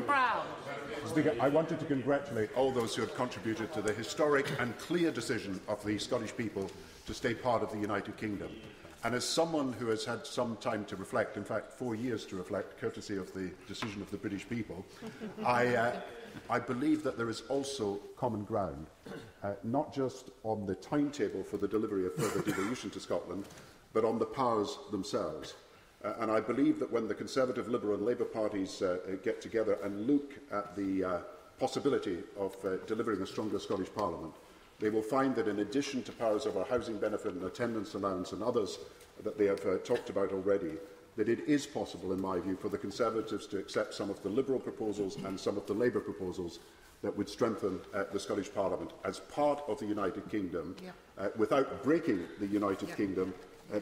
proud. Speaker, I wanted to congratulate all those who had contributed to the historic and clear decision of the Scottish people to stay part of the United Kingdom. And as someone who has had some time to reflect, in fact 4 years to reflect, courtesy of the decision of the British people, I believe that there is also common ground, not just on the timetable for the delivery of further devolution to Scotland, but on the powers themselves. And I believe that when the Conservative, Liberal and Labour parties get together and look at the possibility of delivering a stronger Scottish Parliament, they will find that in addition to powers of our housing benefit and attendance allowance and others that they have talked about already, that it is possible, in my view, for the Conservatives to accept some of the Liberal proposals and some of the Labour proposals that would strengthen the Scottish Parliament as part of the United Kingdom, without breaking the United Kingdom,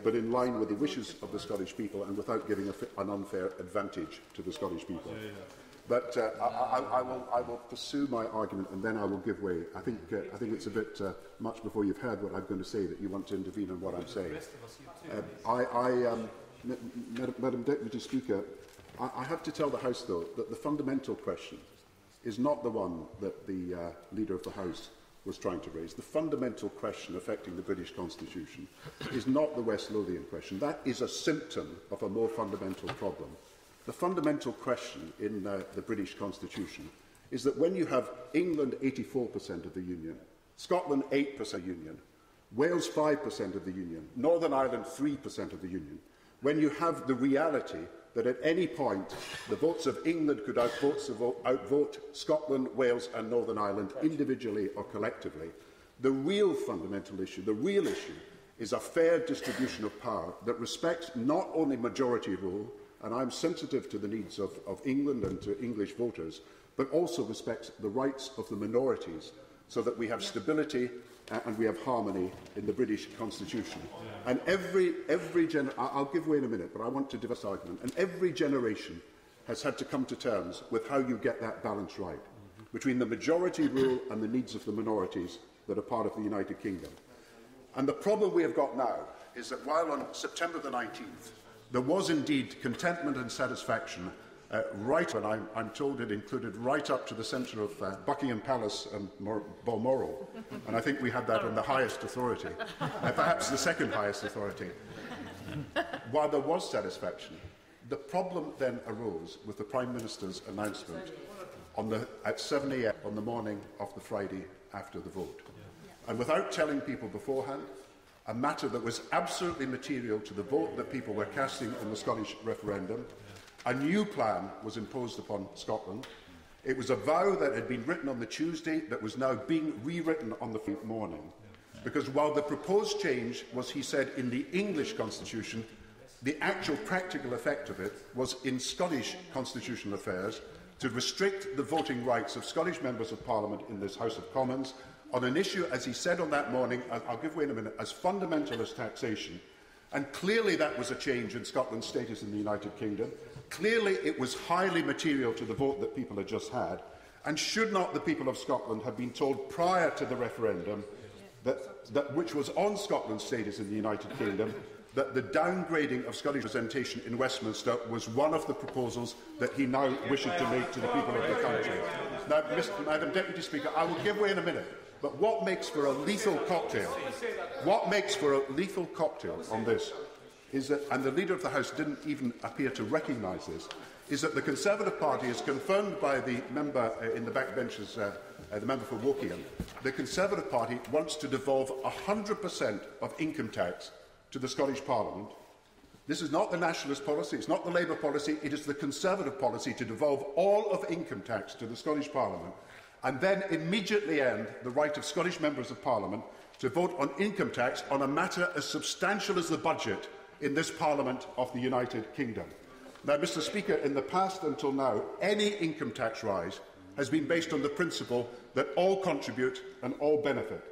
but in line with the wishes of the Scottish people and without giving an unfair advantage to the Scottish people. But I will pursue my argument and then I will give way. I think it's a bit much before you've heard what I'm going to say that you want to intervene on what I'm saying. Madam Deputy Speaker, I have to tell the House, though, that the fundamental question is not the one that the Leader of the House was trying to raise. The fundamental question affecting the British Constitution is not the West Lothian question. That is a symptom of a more fundamental problem. The fundamental question in the British Constitution is that when you have England 84% of the Union, Scotland 8% of the Union, Wales 5% of the Union, Northern Ireland 3% of the Union, when you have the reality that at any point the votes of England could outvote Scotland, Wales and Northern Ireland individually or collectively, the real fundamental issue, the real issue, is a fair distribution of power that respects not only majority rule, and I'm sensitive to the needs of England and to English voters, but also respects the rights of the minorities so that we have stability and we have harmony in the British Constitution. And I'll give way in a minute, but I want to do this argument. And every generation has had to come to terms with how you get that balance right between the majority rule and the needs of the minorities that are part of the United Kingdom. And the problem we have got now is that while on September the 19th there was indeed contentment and satisfaction right, and I'm told it included right up to the centre of Buckingham Palace and Balmoral. And I think we had that in the highest authority, perhaps the second highest authority. While there was satisfaction, the problem then arose with the Prime Minister's announcement at 7 a.m. on the morning of the Friday after the vote. And without telling people beforehand, a matter that was absolutely material to the vote that people were casting in the Scottish referendum, a new plan was imposed upon Scotland. It was a vow that had been written on the Tuesday that was now being rewritten on the morning. Because while the proposed change was, he said, in the English constitution, the actual practical effect of it was in Scottish constitutional affairs to restrict the voting rights of Scottish members of Parliament in this House of Commons on an issue, as he said on that morning, I'll give way in a minute, as fundamental as taxation. And clearly that was a change in Scotland's status in the United Kingdom. Clearly it was highly material to the vote that people had just had. And should not the people of Scotland have been told prior to the referendum, which was on Scotland's status in the United Kingdom, that the downgrading of Scottish representation in Westminster was one of the proposals that he now wishes to make to the people of the country. Now, Madam Deputy Speaker, I will give way in a minute. But what makes for a lethal cocktail? What makes for a lethal cocktail on this is that, and the Leader of the House didn't even appear to recognise this, is that the Conservative Party is confirmed by the member in the backbenches, the member for Woking. The Conservative Party wants to devolve 100% of income tax to the Scottish Parliament. This is not the nationalist policy, it's not the Labour policy, it is the Conservative policy to devolve all of income tax to the Scottish Parliament and then immediately end the right of Scottish members of Parliament to vote on income tax on a matter as substantial as the budget in this Parliament of the United Kingdom. Now, Mr. Speaker, in the past until now, any income tax rise has been based on the principle that all contribute and all benefit.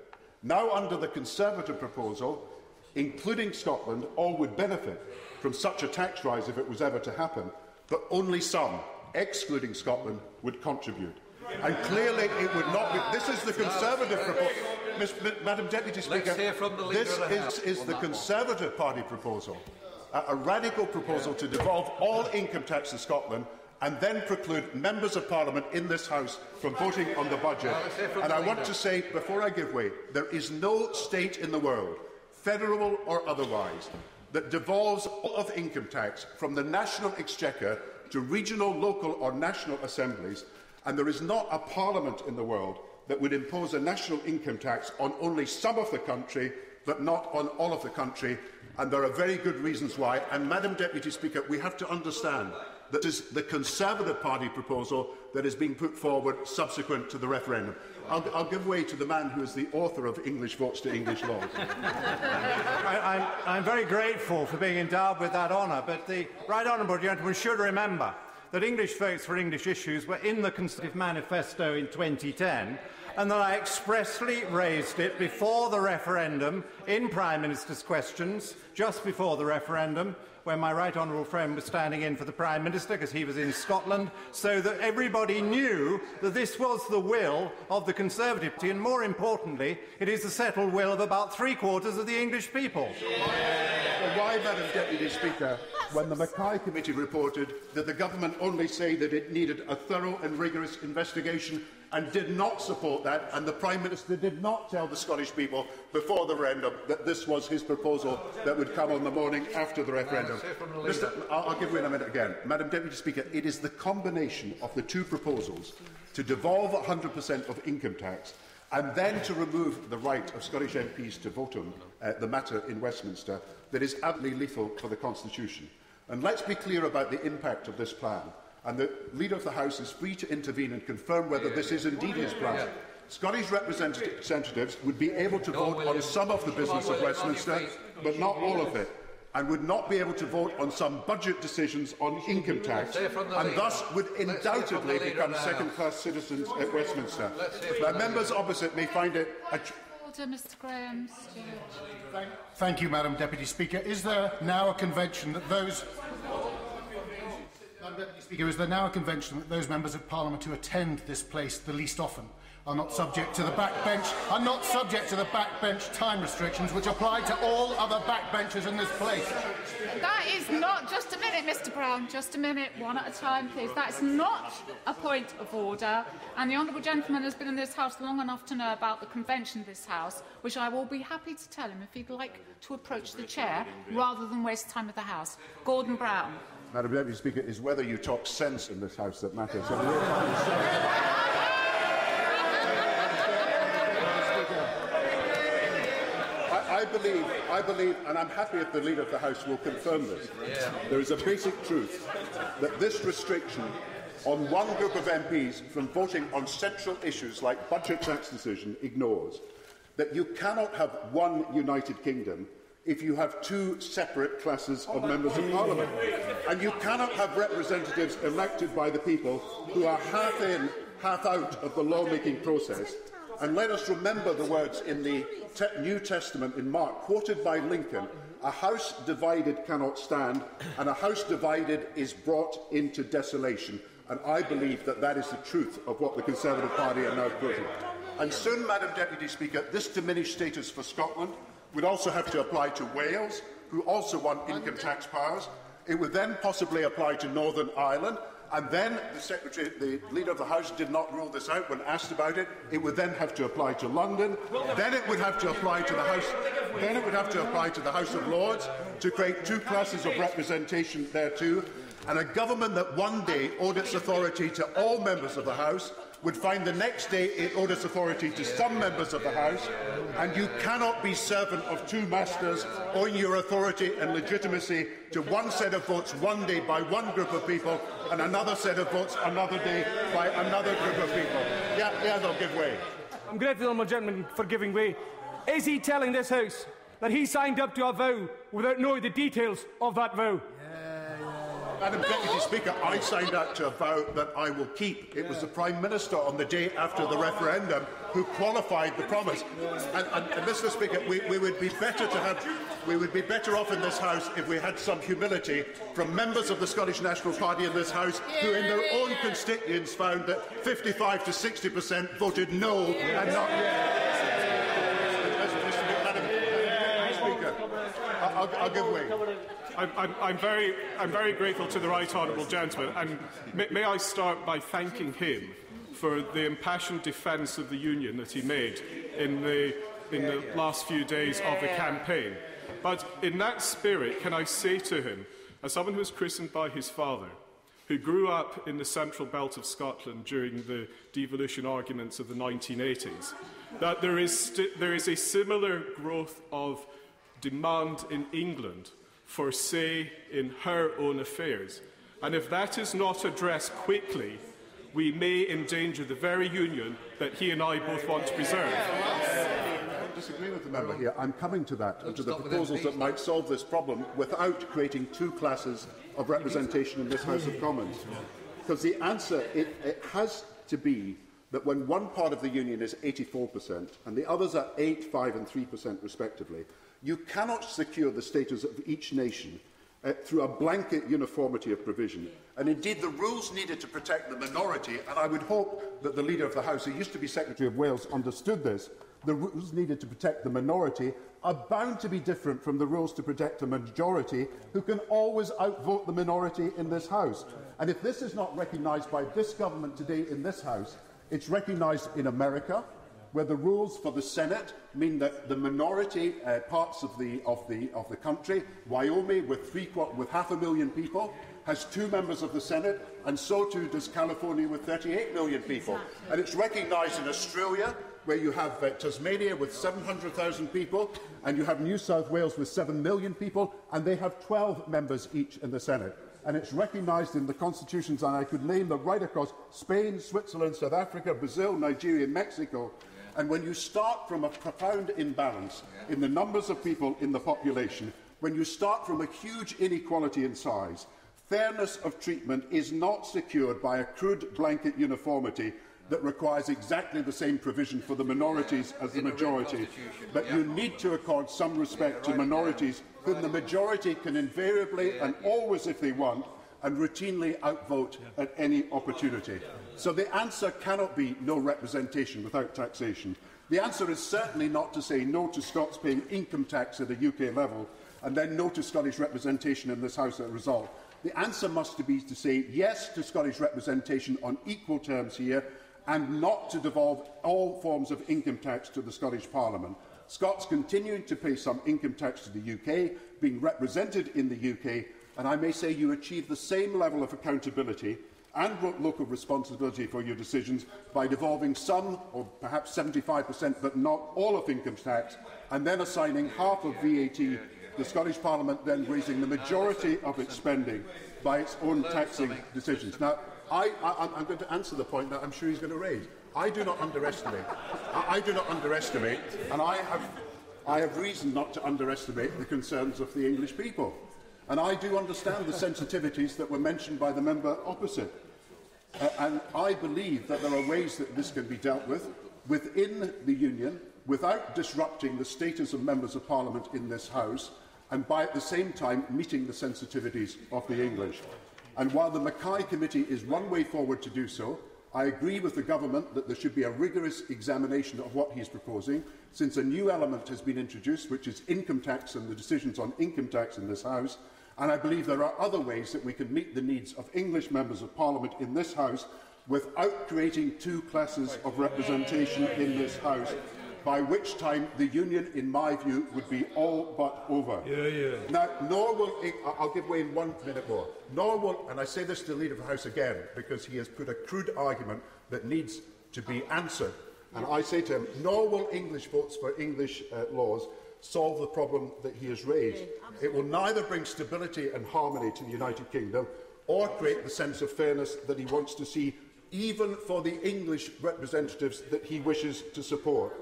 Now, under the Conservative proposal, including Scotland, all would benefit from such a tax rise if it was ever to happen, but only some, excluding Scotland, would contribite. And clearly it would not be. This is the Conservative proposal. Madam Deputy Speaker, this is the Conservative Party proposal, a radical proposal to devolve all income tax to Scotland and then preclude members of Parliament in this House from voting on the budget. And I want to say, before I give way, there is no state in the world, federal or otherwise, that devolves all of income tax from the national exchequer to regional, local or national assemblies, and there is not a parliament in the world that would impose a national income tax on only some of the country, but not on all of the country, and there are very good reasons why. And, Madam Deputy Speaker, we have to understand that this is the Conservative Party proposal that is being put forward subsequent to the referendum. I'll give way to the man who is the author of English Votes to English Laws. I'm very grateful for being endowed with that honour, but the right honourable gentleman should remember that English votes for English issues were in the Conservative Manifesto in 2010, and that I expressly raised it before the referendum in Prime Minister's questions, just before the referendum, when my right honourable friend was standing in for the Prime Minister because he was in Scotland, so that everybody knew that this was the will of the Conservative Party, and more importantly, it is the settled will of about three-quarters of the English people. Well, why, Madam Deputy Speaker, when the Mackay Committee reported that the government only say that it needed a thorough and rigorous investigation and did not support that, and the Prime Minister did not tell the Scottish people before the referendum that this was his proposal that would come on the morning after the referendum. I'll give way in a minute again. Madam Deputy Speaker, it is the combination of the two proposals to devolve 100% of income tax and then to remove the right of Scottish MPs to vote on the matter in Westminster that is absolutely lethal for the Constitution. And let's be clear about the impact of this plan. And the Leader of the House is free to intervene and confirm whether this is indeed his plan. Scottish representatives would be able to vote on some of the business of Westminster, but not all of it, and would not be able to vote on some budget decisions on income tax, and thus would undoubtedly become second-class citizens at Westminster. Now, members opposite may find it Mr. Graham Stewart. Thank you, Madam Deputy Speaker. Is there now a convention that those... Madam Deputy Speaker, is there now a convention that those members of Parliament who attend this place the least often are not subject to the backbench time restrictions which apply to all other backbenchers in this place? That is not... Just a minute, Mr. Brown. Just a minute. One at a time, please. That is not a point of order. And the honourable gentleman has been in this House long enough to know about the convention of this House, which I will be happy to tell him if he'd like to approach the chair rather than waste time with the House. Gordon Brown. Madam Deputy Speaker, is whether you talk sense in this House that matters. I believe, and I'm happy if the Leader of the House will confirm this, there is a basic truth that this restriction on one group of MPs from voting on central issues like budget tax decision ignores that you cannot have one United Kingdom if you have two separate classes of members of Parliament. And you cannot have representatives elected by the people who are half in, half out of the lawmaking process. And let us remember the words in the New Testament in Mark, quoted by Lincoln: "A house divided cannot stand, and a house divided is brought into desolation." And I believe that that is the truth of what the Conservative Party are now quoting. And soon, Madam Deputy Speaker, this diminished status for Scotland would also have to apply to Wales, who also want income tax powers. It would then possibly apply to Northern Ireland, and then the Leader of the House did not rule this out when asked about it. It would then have to apply to London. Then it would have to apply to the House. Then it would have to apply to the House of Lords to create two classes of representation there too. And a government that one day owed its authority to all members of the House would find the next day it owed its authority to some members of the House, and you cannot be servant of two masters, owing your authority and legitimacy to one set of votes one day by one group of people and another set of votes another day by another group of people. Yeah, they'll give way. I'm grateful, honourable gentleman, for giving way. Is he telling this House that he signed up to a vow without knowing the details of that vow? Madam Deputy Speaker, I signed up to a vow that I will keep. It was the Prime Minister on the day after the referendum who qualified the promise. And Mr. Speaker, we would be better off in this House if we had some humility from members of the Scottish National Party in this House who, in their own constituents, found that 55 to 60% voted no and not yes. I'll give way. I'm very grateful to the right honourable gentleman, and may I start by thanking him for the impassioned defence of the Union that he made in the last few days of the campaign. But in that spirit, can I say to him, as someone who was christened by his father, who grew up in the central belt of Scotland during the devolution arguments of the 1980s, that there is a similar growth of demand in England for say in her own affairs. And if that is not addressed quickly, we may endanger the very union that he and I both want to preserve. I disagree with the member here. I'm coming to that, and to the proposals that might solve this problem without creating two classes of representation in this House of Commons. Because the answer, it has to be that when one part of the union is 84% and the others are 8%, 5% and 3% respectively, you cannot secure the status of each nation through a blanket uniformity of provision. And indeed, the rules needed to protect the minority, and I would hope that the Leader of the House, who used to be Secretary of Wales, understood this, the rules needed to protect the minority are bound to be different from the rules to protect a majority who can always outvote the minority in this House. And if this is not recognised by this government today in this House, it's recognised in America, where the rules for the Senate mean that the minority parts of the country, Wyoming with 500,000 people, has 2 members of the Senate, and so too does California with 38 million people. And it's recognised in Australia, where you have Tasmania with 700,000 people, and you have New South Wales with 7 million people, and they have 12 members each in the Senate. And it's recognised in the constitutions, and I could name them right across Spain, Switzerland, South Africa, Brazil, Nigeria, Mexico. And when you start from a profound imbalance in the numbers of people in the population, when you start from a huge inequality in size, fairness of treatment is not secured by a crude blanket uniformity that requires exactly the same provision for the minorities as the majority. But you need to accord some respect to minorities whom the majority can invariably and always, if they want, and routinely outvote at any opportunity. So the answer cannot be no representation without taxation. The answer is certainly not to say no to Scots paying income tax at a UK level and then no to Scottish representation in this House as a result. The answer must be to say yes to Scottish representation on equal terms here and not to devolve all forms of income tax to the Scottish Parliament. Scots continuing to pay some income tax to the UK, being represented in the UK, and I may say you achieve the same level of accountability and local responsibility for your decisions by devolving some, or perhaps 75%, but not all of income tax, and then assigning half of VAT, the Scottish Parliament then raising the majority of its spending by its own taxing decisions. Now, I'm going to answer the point that I'm sure he's going to raise. I do not underestimate. And I have reason not to underestimate the concerns of the English people. And I do understand the sensitivities that were mentioned by the member opposite. And I believe that there are ways that this can be dealt with within the Union without disrupting the status of members of Parliament in this House and by at the same time meeting the sensitivities of the English. And while the Mackay Committee is one way forward to do so, I agree with the Government that there should be a rigorous examination of what he is proposing, since a new element has been introduced, which is income tax and the decisions on income tax in this House. And I believe there are other ways that we can meet the needs of English members of Parliament in this House without creating 2 classes of representation in this House, by which time the Union, in my view, would be all but over. Now, nor will I'll give way in 1 minute more. Nor will, and I say this to the Leader of the House again, because he has put a crude argument that needs to be answered. And I say to him, nor will English votes for English laws solve the problem that he has raised. It will neither bring stability and harmony to the United Kingdom or create the sense of fairness that he wants to see, even for the English representatives that he wishes to support.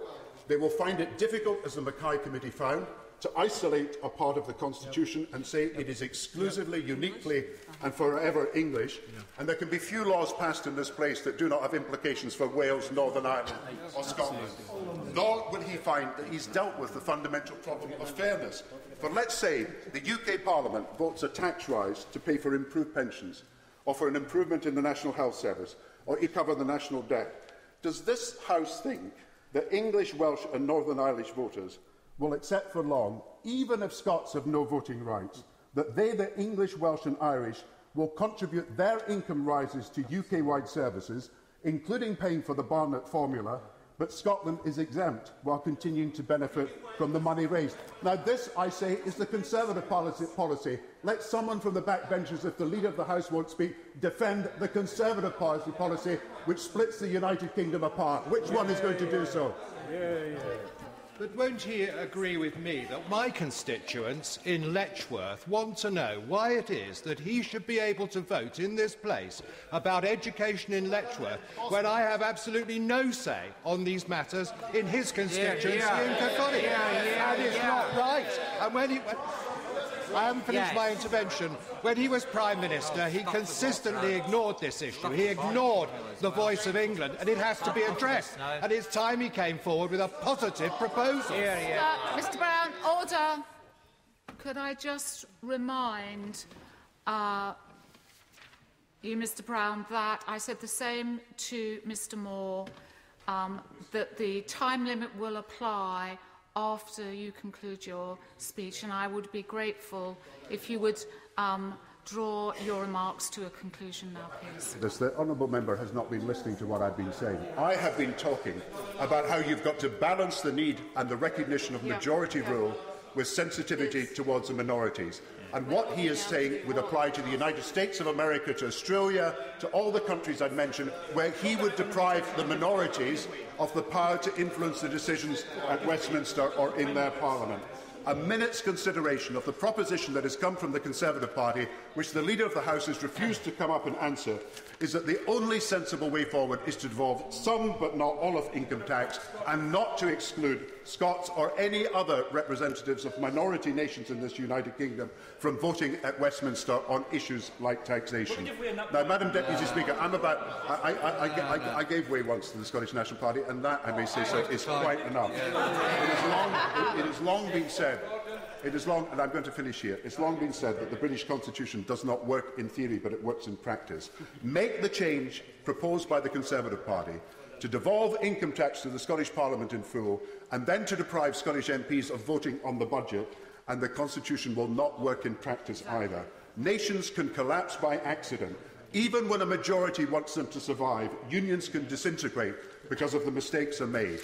They will find it difficult, as the Mackay Committee found, to isolate a part of the Constitution and say it is exclusively, uniquely and forever English, and there can be few laws passed in this place that do not have implications for Wales, Northern Ireland or Scotland. Nor will he find that he's dealt with the fundamental problem of fairness. For let's say the UK Parliament votes a tax rise to pay for improved pensions, or for an improvement in the National Health Service, or to cover the national debt. Does this House think that English, Welsh and Northern Irish voters will accept for long, even if Scots have no voting rights, that they, the English, Welsh and Irish, will contribute their income rises to UK-wide services, including paying for the Barnett formula, but Scotland is exempt while continuing to benefit from the money raised. Now this, I say, is the Conservative policy. Let someone from the backbenches, if the Leader of the House won't speak, defend the Conservative policy which splits the United Kingdom apart. Which one is going to do so? But won't he agree with me that my constituents in Letchworth want to know why it is that he should be able to vote in this place about education in Letchworth when I have absolutely no say on these matters in his constituency in Catholic? And it's not right. And when I haven't finished my intervention. When he was Prime Minister, he consistently ignored this issue. He ignored the voice of England, and it has to be addressed. And it's time he came forward with a positive proposal. Mr. Brown, order. Could I just remind you, Mr. Brown, that I said the same to Mr. Moore, that the time limit will apply after you conclude your speech, and I would be grateful if you would draw your remarks to a conclusion now, please. The honourable member has not been listening to what I've been saying. I have been talking about how you've got to balance the need and the recognition of majority rule with sensitivity towards the minorities. And what he is saying would apply to the United States of America, to Australia, to all the countries I've mentioned, where he would deprive the minorities of the power to influence the decisions at Westminster or in their parliament. A minute's consideration of the proposition that has come from the Conservative Party, which the Leader of the House has refused to come up and answer, is that the only sensible way forward is to devolve some but not all of income tax and not to exclude Scots or any other representatives of minority nations in this United Kingdom from voting at Westminster on issues like taxation. Now, Madam Deputy Speaker, I gave way once to the Scottish National Party, and that, I may say so, is quite enough. It has long been said, and I'm going to finish here, it's long been said that the British Constitution does not work in theory, but it works in practice. Make the change proposed by the Conservative Party to devolve income tax to the Scottish Parliament in full, and then to deprive Scottish MPs of voting on the budget, and the Constitution will not work in practice either. Nations can collapse by accident. Even when a majority wants them to survive, unions can disintegrate because of the mistakes are made.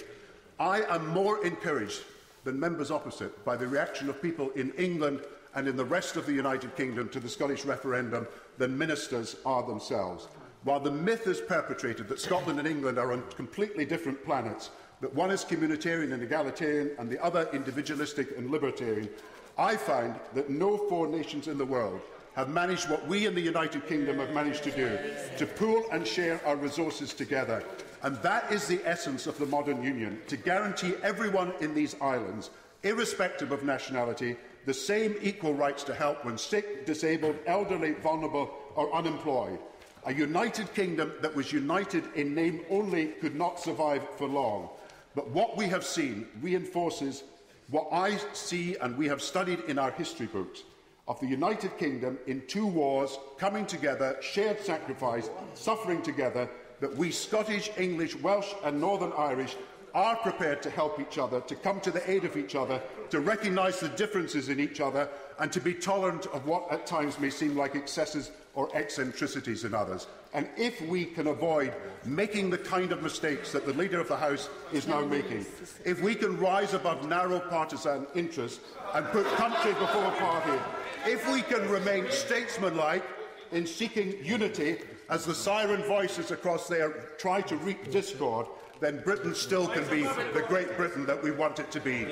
I am more encouraged than members opposite by the reaction of people in England and in the rest of the United Kingdom to the Scottish referendum than ministers are themselves. While the myth is perpetrated that Scotland and England are on completely different planets, that one is communitarian and egalitarian and the other individualistic and libertarian, I find that no four nations in the world have managed what we in the United Kingdom have managed to do, to pool and share our resources together. And that is the essence of the modern union, to guarantee everyone in these islands, irrespective of nationality, the same equal rights to help when sick, disabled, elderly, vulnerable or unemployed. A United Kingdom that was united in name only could not survive for long. But what we have seen reinforces what I see and we have studied in our history books of the United Kingdom in two wars, coming together, shared sacrifice, suffering together, that we Scottish, English, Welsh and Northern Irish are prepared to help each other, to come to the aid of each other, to recognise the differences in each other and to be tolerant of what at times may seem like excesses or eccentricities in others. And if we can avoid making the kind of mistakes that the Leader of the House is now making, if we can rise above narrow partisan interests and put country before party, if we can remain statesmanlike in seeking unity as the siren voices across there try to reap discord, then Britain still can be the Great Britain that we want it to be.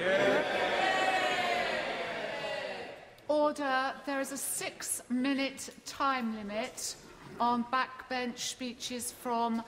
Order. There is a 6-minute time limit on backbench speeches from